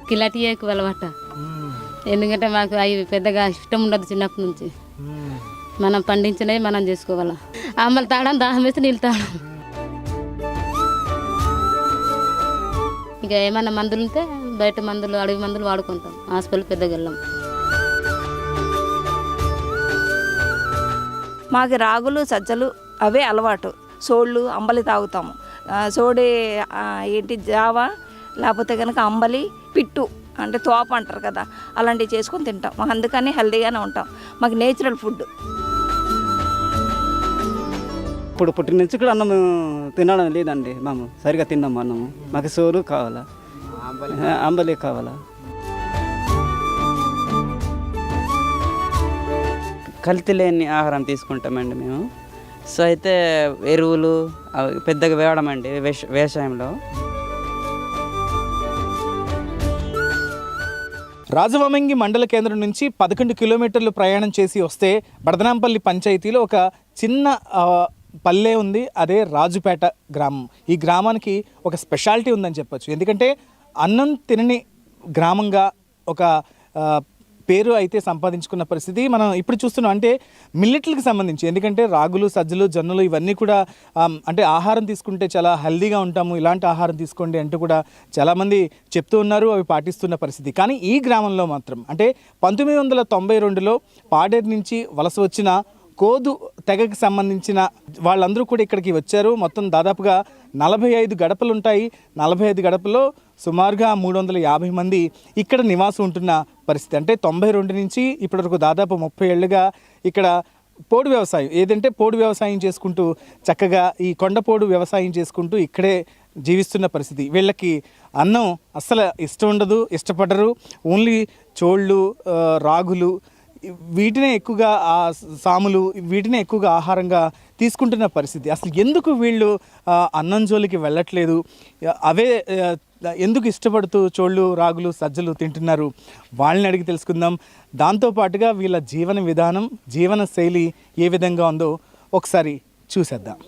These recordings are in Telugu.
మాకు ఇలాంటివి ఎక్కువ అలవాట. ఎందుకంటే మాకు అవి పెద్దగా ఇష్టం ఉండదు చిన్నప్పటి నుంచి. మనం పండించినవి మనం చేసుకోవాలా. అమ్మలు తాగడం, దాహం వేసి నీళ్ళు తాగడం. ఇక ఏమన్నా మందులు ఉంటే బయట మందులు, అడవి మందులు వాడుకుంటాం. హాస్పిటల్ పెద్దగా వెళ్ళాం. మాకు రాగులు సజ్జలు అవే అలవాటు. సోళ్ళు అంబలి తాగుతాము. సోడి ఏంటి జావా, లేకపోతే కనుక అంబలి, పిట్టు అంటే తోప అంటారు కదా, అలాంటివి చేసుకొని తింటాం. మాకు అందుకని హెల్తీగానే ఉంటాం. మాకు నేచురల్ ఫుడ్. ఇప్పుడు పుట్టిన నుంచి కూడా అన్నం తినడం లేదండి. మేము సరిగా తిన్నాము అన్నము. మాకు సోరు కావాలా, అంబలి కావాలా. కల్తీ లేని ఆహారం తీసుకుంటామండి మేము. సో అయితే ఎరువులు పెద్దగా వేయడం అండి వ్యవసాయంలో. రాజవమంగి మండల కేంద్రం నుంచి 11 కిలోమీటర్లు ప్రయాణం చేసి వస్తే బడదనాంపల్లి పంచాయతీలో ఒక చిన్న పల్లె ఉంది. అదే రాజుపేట గ్రామం. ఈ గ్రామానికి ఒక స్పెషాలిటీ ఉందని చెప్పొచ్చు. ఎందుకంటే అన్నం తినని గ్రామంగా ఒక పేరు అయితే సంపాదించుకున్న పరిస్థితి మనం ఇప్పుడు చూస్తున్నాం. అంటే మిల్లెట్లకు సంబంధించి, ఎందుకంటే రాగులు, సజ్జలు, జొన్నలు ఇవన్నీ కూడా అంటే ఆహారం తీసుకుంటే చాలా హెల్దీగా ఉంటాము, ఇలాంటి ఆహారం తీసుకోండి అంటూ కూడా చాలామంది చెప్తూ ఉన్నారు. అవి పాటిస్తున్న పరిస్థితి. కానీ ఈ గ్రామంలో మాత్రం అంటే 1992లో పాడేరు నుంచి వలస వచ్చిన కోదు తెగకి సంబంధించిన వాళ్ళందరూ కూడా ఇక్కడికి వచ్చారు. మొత్తం దాదాపుగా 45 గడపలు ఉంటాయి. 45 గడపలో సుమారుగా 350 మంది ఇక్కడ నివాసం ఉంటున్న పరిస్థితి. అంటే 92 నుంచి ఇప్పటివరకు దాదాపు 30 ఏళ్ళుగా ఇక్కడ పోడు వ్యవసాయం, ఏదంటే పోడు వ్యవసాయం చేసుకుంటూ చక్కగా ఈ కొండపోడు వ్యవసాయం చేసుకుంటూ ఇక్కడే జీవిస్తున్న పరిస్థితి. వీళ్ళకి అన్నం అస్సలు ఇష్టం ఉండదు, ఇష్టపడరు. ఓన్లీ చోళ్ళు, రాగులు వీటినే ఎక్కువగా, సాములు వీటినే ఎక్కువగా ఆహారంగా తీసుకుంటున్న పరిస్థితి. అసలు ఎందుకు వీళ్ళు అన్నం జోలికి వెళ్ళట్లేదు, అవే ఎందుకు ఇష్టపడుతూ చోళ్ళు, రాగులు, సజ్జలు తింటున్నారు, వాళ్ళని అడిగి తెలుసుకుందాం. దాంతోపాటుగా వీళ్ళ జీవన విధానం, జీవన శైలి ఏ విధంగా ఉందో ఒకసారి చూసేద్దాం.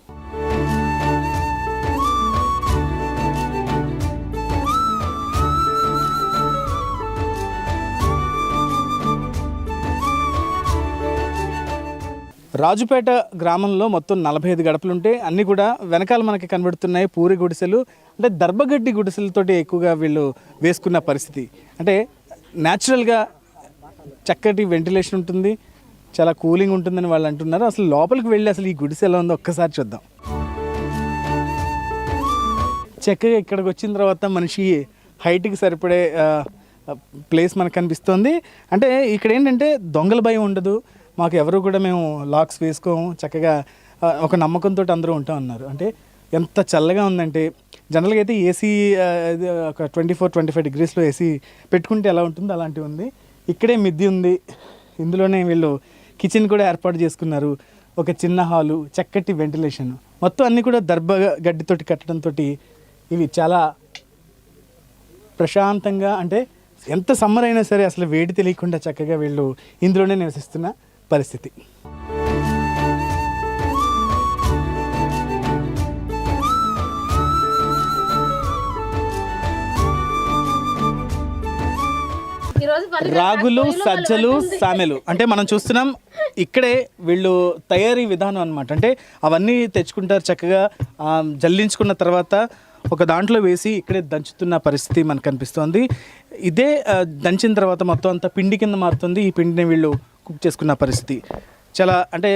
రాజుపేట గ్రామంలో మొత్తం 45 గడపలు ఉంటే అన్నీ కూడా వెనకాల మనకి కనబడుతున్నాయి పూరి గుడిసెలు. అంటే దర్భగడ్డి గుడిసెలతోటి ఎక్కువగా వీళ్ళు వేసుకున్న పరిస్థితి. అంటే న్యాచురల్గా చక్కటి వెంటిలేషన్ ఉంటుంది, చాలా కూలింగ్ ఉంటుందని వాళ్ళు అంటున్నారు. అసలు లోపలికి వెళ్ళి అసలు ఈ గుడిసె ఎలా ఉందో ఒక్కసారి చూద్దాం. చక్కగా ఇక్కడికి వచ్చిన తర్వాత మనిషి హైట్కి సరిపడే ప్లేస్ మనకు కనిపిస్తుంది. అంటే ఇక్కడ ఏంటంటే దొంగల భయం ఉండదు, మాకు ఎవరు కూడా మేము లాక్స్ వేసుకోము, చక్కగా ఒక నమ్మకంతో అందరూ ఉంటాం అన్నారు. అంటే ఎంత చల్లగా ఉందంటే జనరల్గా అయితే ఏసీ ఒక 24-25 డిగ్రీస్లో ఏసీ పెట్టుకుంటే ఎలా ఉంటుందో అలాంటివి ఉంది. ఇక్కడే మిద్ది ఉంది, ఇందులోనే వీళ్ళు కిచెన్ కూడా ఏర్పాటు చేసుకున్నారు. ఒక చిన్న హాలు, చక్కటి వెంటిలేషన్, మొత్తం అన్నీ కూడా దర్భ గడ్డితోటి కట్టడంతో ఇవి చాలా ప్రశాంతంగా, అంటే ఎంత సమ్మర్ అయినా సరే అసలు వేడి తెలియకుండా చక్కగా వీళ్ళు ఇందులోనే నివసిస్తున్న పరిస్థితి. రాగులు, సజ్జలు, సామెలు అంటే మనం చూస్తున్నాం ఇక్కడే వీళ్ళు తయారీ విధానం అన్నమాట. అంటే అవన్నీ తెచ్చుకుంటారు, చక్కగా జల్లించుకున్న తర్వాత ఒక దాంట్లో వేసి ఇక్కడే దంచుతున్న పరిస్థితి మనకు కనిపిస్తుంది. ఇదే దంచిన తర్వాత మొత్తం అంతా పిండి కింద మారుతుంది. ఈ పిండిని వీళ్ళు కుక్ చేసుకున్న పరిస్థితి. చాలా అంటే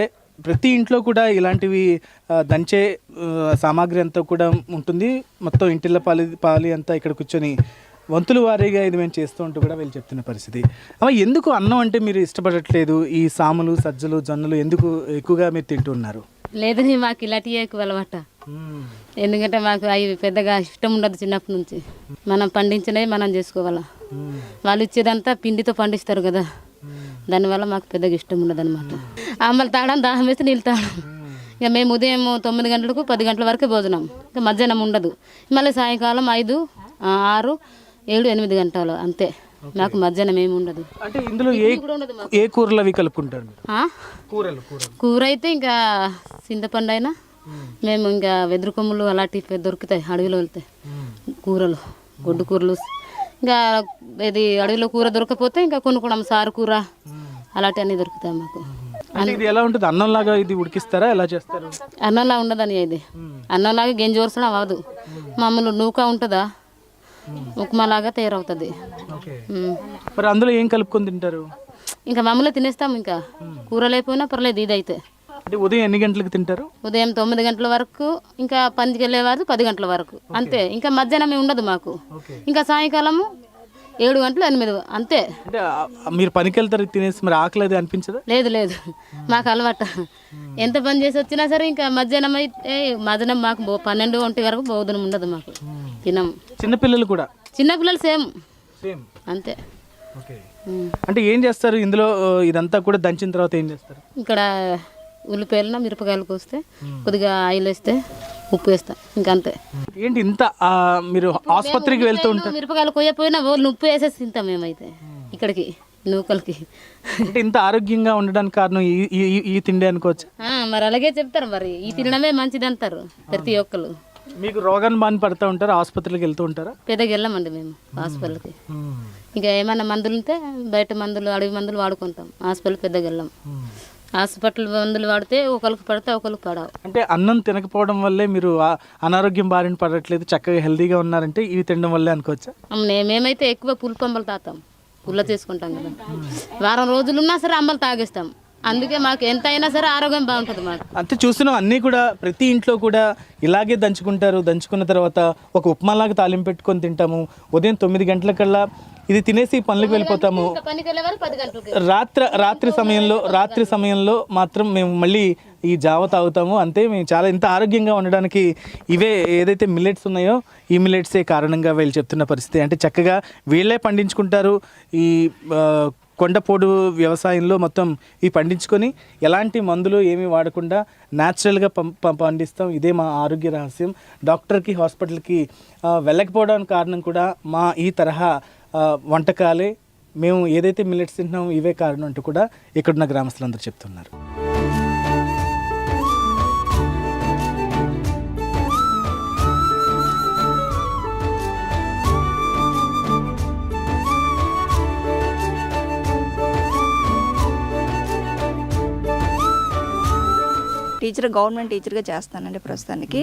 ప్రతి ఇంట్లో కూడా ఇలాంటివి దంచే సామాగ్రి అంతా కూడా ఉంటుంది. మొత్తం ఇంటిళ్ళ పాలి అంతా ఇక్కడ కూర్చొని వంతుల వారీగా ఇది మేము చేస్తూ ఉంటూ కూడా వీళ్ళు చెప్తున్న పరిస్థితి. అమ్మ, ఎందుకు అన్నం అంటే మీరు ఇష్టపడట్లేదు? ఈ సాములు, సజ్జలు, జొన్నలు ఎందుకు ఎక్కువగా మీరు తింటున్నారు? లేదని మాకు ఇలాంటివి ఎక్కువ అలవాట. ఎందుకంటే మాకు అవి పెద్దగా ఇష్టం ఉండదు చిన్నప్పటి నుంచి. మనం పండించినవి మనం చేసుకోవాలా. వాళ్ళు ఇచ్చేదంతా పిండితో పండిస్తారు కదా, దానివల్ల మాకు పెద్దగా ఇష్టం ఉండదు అనమాట. అమ్మలు తాగడం, దాహం వేస్తే నీళ్ళు తాగడం. ఇక మేము ఉదయం 9 గంటలకు 10 గంటల వరకే భోజనం, ఇంకా మధ్యాహ్నం ఉండదు. మళ్ళీ సాయంకాలం 5, 6, 7, 8 గంటలు అంతే. నాకు మధ్యాహ్నం ఏమి ఉండదు. అంటే ఇందులో ఏ కూరలు అవి కలుపుకుంటారు? కూర అయితే ఇంకా చింతపండు అయినా, మేము ఇంకా వెదురు కొమ్ములు అలాంటివి దొరుకుతాయి అడవిలో వెళ్తే, కూరలు, గొడ్డు కూరలు, ఇంకా ఇది అడవిలో కూర దొరకపోతే ఇంకా కొనుక్కోవడం సారు కూర అలాంటివన్నీ దొరుకుతాయి మాకు. అంటే ఇది ఎలా ఉంటుంది? అన్నంలాగా ఇది ఉడికిస్తారా, ఎలా చేస్తారు? అన్నంలా ఉండదని ఇది అన్నంలాగా గెంజి వరసడం అవ్వదు. మామూలు నూక ఉంటుందా ఉప్మాలాగా తయారవుతుంది. మరి అందులో ఏం కలుపుకొని తింటారు? ఇంకా మామూలుగా తినేస్తాం, ఇంకా కూర లేకపోయినా పర్లేదు. ఇది అయితే అంటే ఉదయం ఎన్ని గంటలకు తింటారు? ఉదయం 9 గంటల వరకు, ఇంకా పనికి వెళ్ళేవారు 10 గంటల వరకు అంతే. ఇంకా మధ్యాహ్నం ఉండదు మాకు. ఇంకా సాయంకాలము 7 గంటలు 8 అంతే. అంటే మీరు పనికి వెళ్తారు తినేసి, మరి ఆకలి అది అనిపించదా? లేదు లేదు, మాకు అలవాటు. ఎంత పని చేసి వచ్చినా సరే ఇంకా మధ్యాహ్నం అయితే మధ్యాహ్నం మాకు 12, 1 వరకు భోజనం ఉండదు మాకు, తినము. చిన్నపిల్లలు కూడా? చిన్నపిల్లలు సేమ్ సేమ్ అంతే. అంటే ఏం చేస్తారు ఇందులో? ఇదంతా కూడా దంచిన తర్వాత ఏం చేస్తారు? ఇక్కడ ఉల్లిపాయలు మిరపకాయలు కోస్తే కొద్దిగా ఆయిల్ వేస్తే ఉప్పు వేస్తా, ఇంకా అంతే. ఏంటి ఇంత మీరు ఆసుపత్రికి వెళ్తూ ఉంటారు? మిరపకాయలు కొయ్యపోయినా వాళ్ళు ఉప్పు వేసేసి తింటాం మేమైతే ఇక్కడికి నూకలకి. అంటే ఇంత ఆరోగ్యంగా ఉండడానికి కారణం ఈ తిండి అనుకోవచ్చు. మరి అలాగే చెప్తారు, మరి ఈ తినడమే మంచిది అంటారు ప్రతి ఒక్కరు. మీకు రోగాన్ని బాని పడుతూ ఉంటారా? ఆసుపత్రికి వెళ్తూ ఉంటారా? పెద్దగా వెళ్ళమండి మేము హాస్పిటల్కి. ఇంకా ఏమైనా మందులు ఉంటే బయట మందులు, అడవి మందులు వాడుకుంటాం. హాస్పిటల్ పెద్దగా వెళ్ళాం. హాస్పిటల్ మందులు వాడితే ఒకరికి పడితే ఒకరికి పడవు. అంటే అన్నం తినకపోవడం వల్లే మీరు అనారోగ్యం బారిన పడట్లేదు, చక్కగా హెల్తీగా ఉన్నారంటే ఇవి తినడం వల్లే అనుకోవచ్చా? మేమైతే ఎక్కువ పులుపంబలు తాగుతాం, పుల్ల చేసుకుంటాం కదా. వారం రోజులు ఉన్నా సరే అంబలు తాగేస్తాం. అందుకే మాకు ఎంత అయినా సరే ఆరోగ్యం బాగుంటుంది మాకు. అంతే చూస్తున్నాం, అన్నీ కూడా ప్రతి ఇంట్లో కూడా ఇలాగే దంచుకుంటారు. దంచుకున్న తర్వాత ఒక ఉప్మాలాగా తాలింపు పెట్టుకొని తింటాము. ఉదయం 9 గంటలకల్లా ఇది తినేసి పనులకు వెళ్ళిపోతాము. రాత్రి సమయంలో మాత్రం మేము మళ్ళీ ఈ జావ తాగుతాము. అంతే. మేము చాలా ఇంత ఆరోగ్యంగా ఉండడానికి ఇవే ఏదైతే మిల్లెట్స్ ఉన్నాయో ఈ మిల్లెట్సే కారణంగా వీళ్ళు చెప్తున్న పరిస్థితి. అంటే చక్కగా వీళ్ళే పండించుకుంటారు. ఈ కొండపోడు వ్యవసాయంలో మొత్తం ఈ పండించుకొని ఎలాంటి మందులు ఏమీ వాడకుండా న్యాచురల్గా పండిస్తాం. ఇదే మా ఆరోగ్య రహస్యం. డాక్టర్కి, హాస్పిటల్కి వెళ్ళకపోవడానికి కారణం కూడా మా ఈ తరహా వంటకాలే. మేము ఏదైతే మిల్లెట్స్ తింటున్నామో ఇవే కారణం అంటూ కూడా ఇక్కడున్న గ్రామస్తులందరూ చెప్తున్నారు. గవర్నమెంట్ టీచర్గా చేస్తానండి ప్రస్తుతానికి.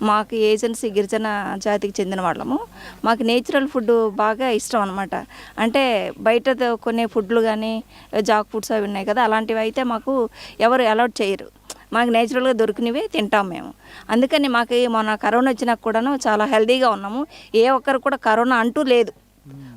మాకు ఏజెన్సీ గిరిజన జాతికి చెందిన వాళ్ళము. మాకు నేచురల్ ఫుడ్ బాగా ఇష్టం అనమాట. అంటే బయట కొనే ఫుడ్లు కానీ జాక్ ఫుడ్స్ అవి ఉన్నాయి కదా, అలాంటివి అయితే మాకు ఎవరు అలౌట్ చేయరు. మాకు నేచురల్గా దొరికినవే తింటాం మేము. అందుకని మాకు మొన్న కరోనా వచ్చినాక కూడాను చాలా హెల్తీగా ఉన్నాము. ఏ ఒక్కరు కూడా కరోనా అంటూ లేదు.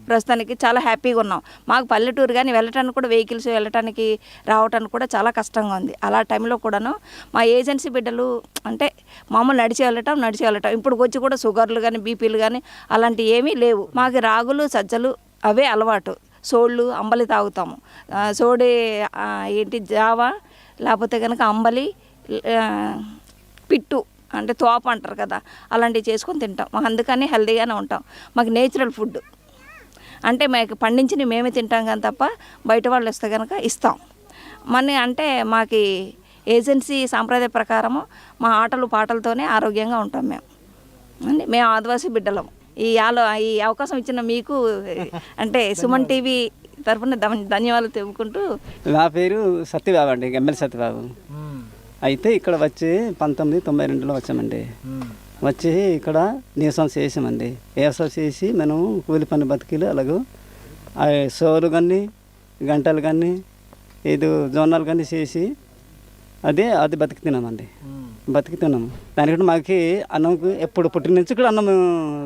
ప్రస్తుతానికి చాలా హ్యాపీగా ఉన్నాం. మాకు పల్లెటూరు కానీ వెళ్ళటానికి కూడా వెహికల్స్ వెళ్ళటానికి రావటానికి కూడా చాలా కష్టంగా ఉంది. అలా టైంలో కూడాను మా ఏజెన్సీ బిడ్డలు అంటే మామూలు నడిచి వెళ్ళటం ఇప్పుడు వచ్చి కూడా షుగర్లు కానీ బీపీలు కానీ అలాంటివి ఏమీ లేవు. మాకు రాగులు సజ్జలు అవే అలవాటు. సోళ్ళు అంబలి తాగుతాము. సోడి జావా లేకపోతే కనుక అంబలి, పిట్టు అంటే తోప అంటారు కదా, అలాంటివి చేసుకొని తింటాం. మాకు అందుకని హెల్తీగానే ఉంటాం. మాకు నేచురల్ ఫుడ్ అంటే మాకు పండించి మేమే తింటాం కానీ తప్ప బయట వాళ్ళు వస్తే కనుక ఇస్తాం. అంటే మాకు ఏజెన్సీ సాంప్రదాయ ప్రకారము మా ఆటలు పాటలతోనే ఆరోగ్యంగా ఉంటాం మేము ఆదివాసీ బిడ్డలము. ఈ అవకాశం ఇచ్చిన మీకు అంటే సుమన్ టీవీ తరఫున ధన్యవాదాలు తెలుపుకుంటూ. నా పేరు సత్యబాబు అండి, ఎమ్మెల్యే సత్యబాబు. అయితే ఇక్కడ వచ్చి 1992లో వచ్చామండి. వచ్చి ఇక్కడ నివసం చేసామండి. వ్యవసాయం చేసి మనం కూలి పని బతికిలు అలాగూ సోరు కానీ గంటలు కానీ ఏదో జొన్నలు కానీ చేసి అది బతికితున్నామండి. బతికితున్నాము. దానికంటే మాకు అన్నంకు ఎప్పుడు పుట్టిన నుంచి కూడా అన్నం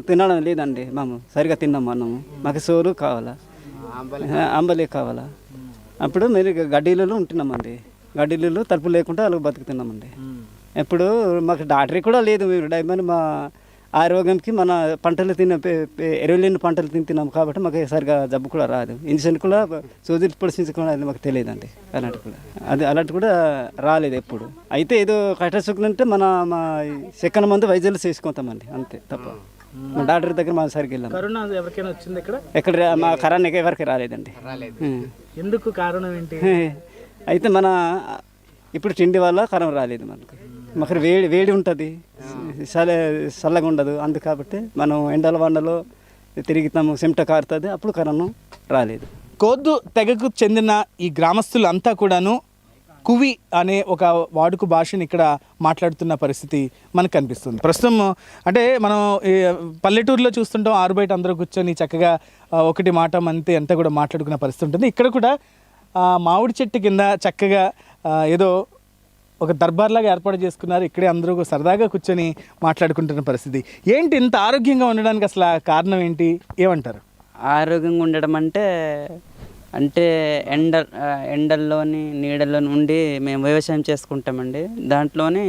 తినడం లేదండి. మేము సరిగా తిన్నాము అన్నము. మాకు సోరు కావాలా, అంబలి కావాలా. అప్పుడు మీరు గడ్డీలలో ఉంటున్నామండి. గడ్డీలలో తలుపు లేకుండా అలా బతుకుతున్నామండి. ఎప్పుడు మాకు డాక్టరీ కూడా లేదు. మేము డైమండ్ మా ఆరోగ్యంకి మన పంటలు ఎరువు లేని పంటలు తింటున్నాము కాబట్టి మాకు సరిగా జబ్బు కూడా రాదు. ఇంజక్షన్ కూడా సూదులు పొడిచించుకోవడం మాకు తెలియదండి. అలాంటి కూడా అలాంటి కూడా రాలేదు ఎప్పుడు. అయితే ఏదో కష్టసుకుంటే మా సెకండ్ మందు వైద్యాలు చేసుకుంటామండి, అంతే తప్ప మా డాక్టర్ దగ్గర మా సరిగ్గా వెళ్ళాము. కరోనా ఎవరికైనా వచ్చింది ఎక్కడ మా కరోనాకి ఎవరికి రాలేదండి. ఎందుకు కారణం ఏంటి? అయితే మన ఇప్పుడు తిండి వల్ల కరోనా రాలేదు మనకు. మాకు వేడి ఉంటుంది, చల్లగా ఉండదు. కాబట్టి మనం ఎండల వానలో తిరుగుతాము, చెమట కారుతుంది, అప్పుడు కరోనా రాలేదు. కోద్దు తెగకు చెందిన ఈ గ్రామస్తులంతా కూడాను కువి అనే ఒక వాడుక భాషని ఇక్కడ మాట్లాడుతున్న పరిస్థితి మనకు కనిపిస్తుంది. ప్రస్తుతం అంటే మనం ఈ పల్లెటూరులో చూస్తుంటాం, ఆరు బయట అందరూ కూర్చొని చక్కగా ఒకటి మాట మంతే అంతా కూడా మాట్లాడుకునే పరిస్థితి ఉంటుంది. ఇక్కడ కూడా మామిడి చెట్టు కింద చక్కగా ఏదో ఒక దర్బార్లాగా ఏర్పాటు చేసుకున్నారు. ఇక్కడే అందరూ సరదాగా కూర్చొని మాట్లాడుకుంటున్న పరిస్థితి. ఏంటి ఇంత ఆరోగ్యంగా ఉండడానికి అసలు కారణం ఏంటి, ఏమంటారు? ఆరోగ్యంగా ఉండడం అంటే ఎండల్లోని నీడల్లో ఉండి మేము వ్యవసాయం చేసుకుంటామండి. దాంట్లోని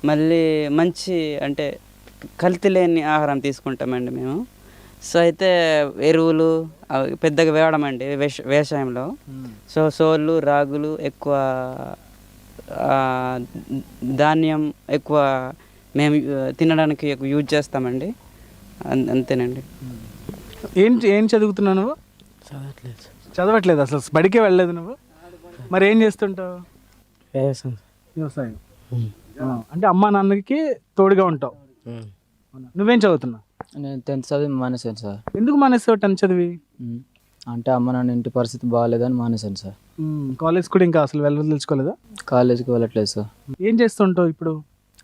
మళ్ళీ మంచి అంటే కల్తీ లేని ఆహారం తీసుకుంటామండి మేము. సో అయితే ఎరువులు అవి పెద్దగా వేయడమండి వ్యవసాయంలో. సో సోళ్ళు రాగులు ఎక్కువ, ధాన్యం ఎక్కువ మేము తినడానికి ఎక్కువ యూజ్ చేస్తామండి. అంతేనండి. ఏం చదువుతున్నావు నువ్వు? చదవట్లేదు, అసలు బడికే వెళ్ళలేదు నువ్వు. మరి ఏం చేస్తుంటావు? వ్యవసాయం. అంటే అమ్మా నాన్నకి తోడుగా ఉంటావు. నువ్వేం చదువుతున్నావు? నేను 10th చదివి మానేశాను సార్. ఎందుకు మానేసావు 10th చదివి? అంటే అమ్మ నాన్న ఇంటి పరిస్థితి బాగాలేదని మానేశాను సార్. కాలేజ్ కూడా ఇంకా అసలు తెలుసుకోలేదా? కాలేజీకి వెళ్ళట్లేదు సార్. ఏం చేస్తుంటావు ఇప్పుడు?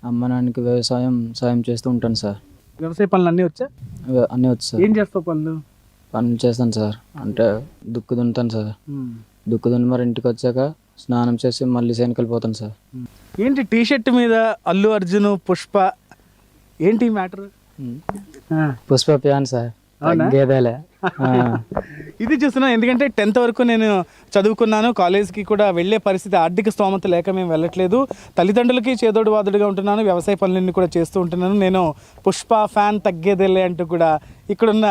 అమ్మ నాన్నకి సాయం చేస్తూ ఉంటాను సార్. వ్యవసాయ పనులు అన్నీ వచ్చా? అన్నీ వచ్చు సార్. ఏం చేస్తావు పనులు? పనులు చేస్తాను సార్. అంటే దుక్కు దున్నుతాను సార్. దుక్కు దున్ని మరి ఇంటికి వచ్చాక స్నానం చేసి మళ్ళీ శనికలు పోతాను సార్. ఏంటి టీషర్ట్ మీద అల్లు అర్జున్ పుష్ప, ఏంటి మ్యాటర్? పుష్ప ప్యాన్ సార్, గేదెలే. ఇది చూస్తున్నాను, ఎందుకంటే 10th వరకు నేను చదువుకున్నాను, కాలేజ్కి కూడా వెళ్ళే పరిస్థితి ఆర్థిక స్తోమత లేక మేము వెళ్ళట్లేదు, తల్లిదండ్రులకి చేదోడు వాదుడుగా ఉంటున్నాను, వ్యవసాయ పనులన్నీ కూడా చేస్తూ ఉంటున్నాను, నేను పుష్ప ఫ్యాన్ తగ్గేదేలే అంటూ కూడా ఇక్కడున్న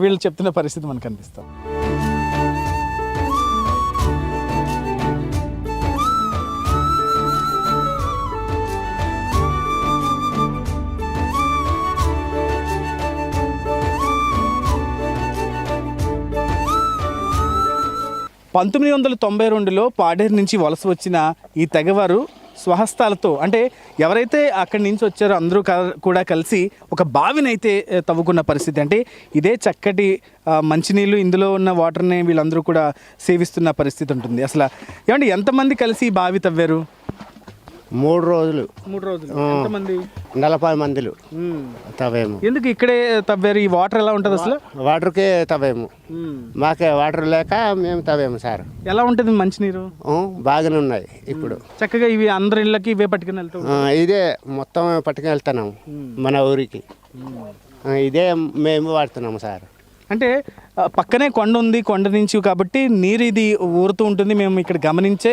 వీళ్ళు చెప్తున్న పరిస్థితి మనకు కనిపిస్తాం. పంతొమ్మిది 1992లో పాడేరు నుంచి వలస వచ్చిన ఈ తెగవారు స్వహస్తాలతో, అంటే ఎవరైతే అక్కడి నుంచి వచ్చారో అందరూ కూడా కలిసి ఒక బావినైతే తవ్వుకున్న పరిస్థితి. అంటే ఇదే చక్కటి మంచినీళ్ళు, ఇందులో ఉన్న వాటర్ని వీళ్ళందరూ కూడా సేవిస్తున్న పరిస్థితి ఉంటుంది. అసలు ఏమంటే ఎంతమంది కలిసి ఈ బావి తవ్వారు? 3 రోజులు. 3 రోజులు. ఎంతమంది? 40 మందిలు తవ్వేము. ఎందుకు ఇక్కడే తవ్వారు? ఈ వాటర్ ఎలా ఉంటుంది అసలు? వాటర్కే తవ్వేము, మాకే వాటర్ లేక మేము తవ్వేము సార్. ఎలా ఉంటుంది మంచినీరు? బాగానే ఉన్నాయి ఇప్పుడు. చక్కగా ఇవి అందరి ఇళ్ళకి ఇవే పట్టుకుని వెళ్తాం. ఇదే మొత్తం పట్టుకుని వెళ్తున్నాము మన ఊరికి. ఇదే మేము వాడుతున్నాము సార్. అంటే పక్కనే కొండ ఉంది, కొండ నుంచి కాబట్టి నీరు ఇది ఊరుతూ ఉంటుంది. మేము ఇక్కడ గమనించే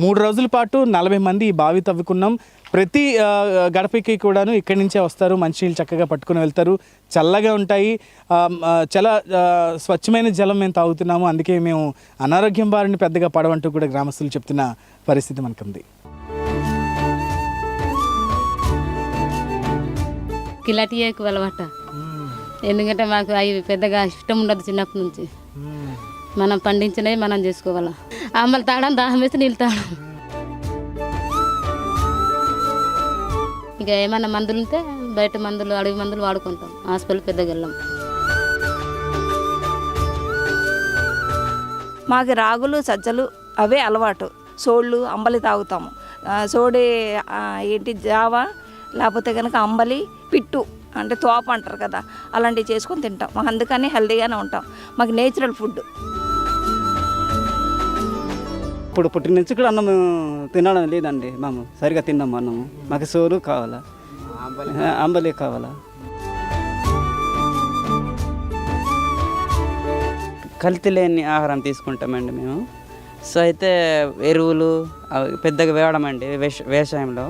3 రోజుల పాటు 40 మంది ఈ బావి తవ్వుకున్నాం. ప్రతి గడపకి కూడాను ఇక్కడి నుంచే వస్తారు, మంచినీళ్ళు చక్కగా పట్టుకుని వెళ్తారు, చల్లగా ఉంటాయి, చాలా స్వచ్ఛమైన జలం మేము తాగుతున్నాము. అందుకే మేము అనారోగ్యం బారిని పెద్దగా పడవంటూ కూడా గ్రామస్తులు చెప్తున్న పరిస్థితి మనకుంది. కిలాటీ ఎక్కువ అలవాట, ఎందుకంటే మాకు అవి పెద్దగా ఇష్టం ఉండదు చిన్నప్పటి నుంచి. మనం పండించినవి మనం చేసుకోవాలా. అమ్మలు తాగడం, దాహం వేసి నీళ్ళు తాగడం. ఇక ఏమైనా మందులు ఉంటే బయట మందులు, అడవి మందులు వాడుకుంటాం, హాస్పిటల్ పెద్దగా వెళ్ళాం. మాకు రాగులు సజ్జలు అవే అలవాటు. సోళ్ళు అంబలి తాగుతాము. సోడి ఏంటి జావా, లేకపోతే కనుక అంబలి, పిట్టు అంటే తోప అంటారు కదా, అలాంటివి చేసుకొని తింటాం. మాకు అందుకని హెల్తీగానే ఉంటాం. మాకు నేచురల్ ఫుడ్. ఇప్పుడు పుట్టిన నుంచి కూడా అన్నం తినడం లేదండి మేము, సరిగా తిన్నాము అన్నము. మాకు సోరు కావాలా, అంబలి కావాలా. కల్తీ లేని ఆహారం తీసుకుంటామండి మేము. సో అయితే ఎరువులు అవి పెద్దగా వేయడమండి వ్యవసాయంలో.